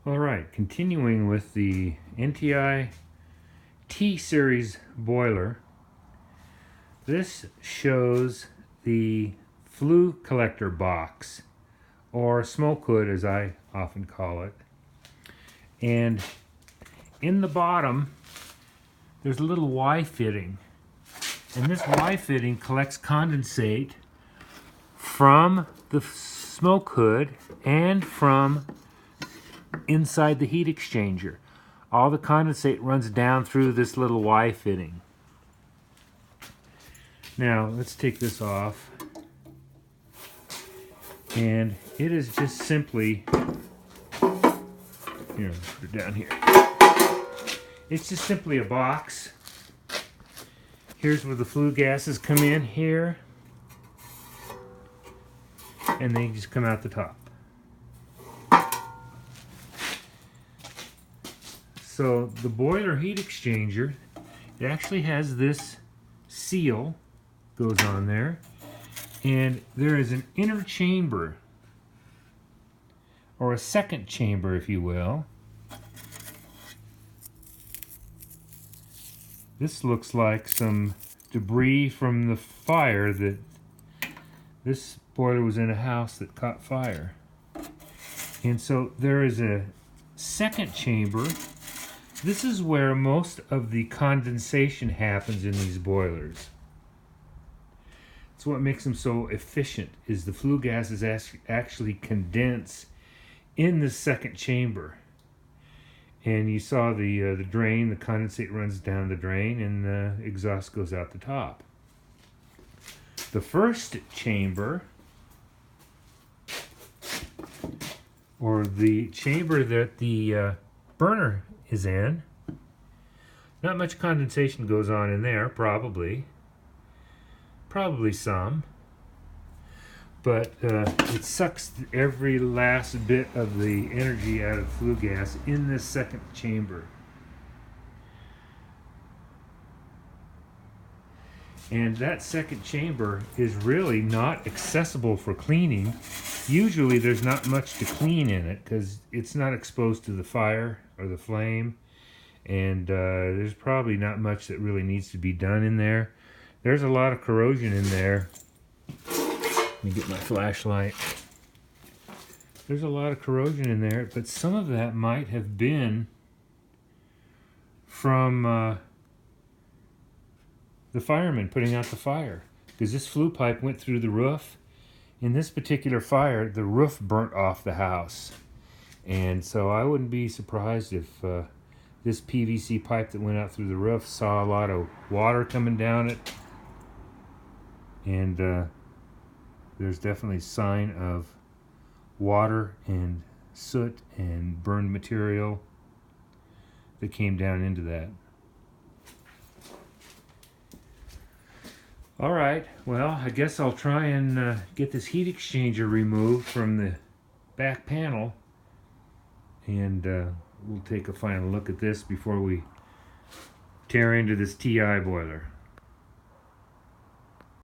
Alright, continuing with the NTI T-Series boiler. This shows the flue collector box, or smoke hood as I often call it. And in the bottom there's a little Y fitting. And this Y fitting collects condensate from the smoke hood and from inside the heat exchanger. All the condensate runs down through this little Y fitting. Now let's take this off, and it is just simply, here, put it down here. It's just simply a box. Here's where the flue gases come in here, and they just come out the top. So the boiler heat exchanger, it actually has this seal goes on there, and there is an inner chamber, or a second chamber if you will. This looks like some debris from the fire that this boiler was in a house that caught fire. And so there is a second chamber. This is where most of the condensation happens in these boilers. It's what makes them so efficient, is the flue gases actually condense in the second chamber. And you saw the drain, the condensate runs down the drain and the exhaust goes out the top. The first chamber, or the chamber that the burner is in, not much condensation goes on in there, probably some, but it sucks every last bit of the energy out of flue gas in this second chamber. And that second chamber is really not accessible for cleaning. Usually there's not much to clean in it because it's not exposed to the fire or the flame, and there's probably not much that really needs to be done in there. There's a lot of corrosion in there. Let me get my flashlight. There's a lot of corrosion in there, but some of that might have been from the firemen putting out the fire, because this flue pipe went through the roof. In this particular fire, the roof burnt off the house, and so I wouldn't be surprised if this PVC pipe that went out through the roof saw a lot of water coming down it, and there's definitely a sign of water and soot and burned material that came down into that. Alright, well, I guess I'll try and get this heat exchanger removed from the back panel, and we'll take a final look at this before we tear into this TI boiler.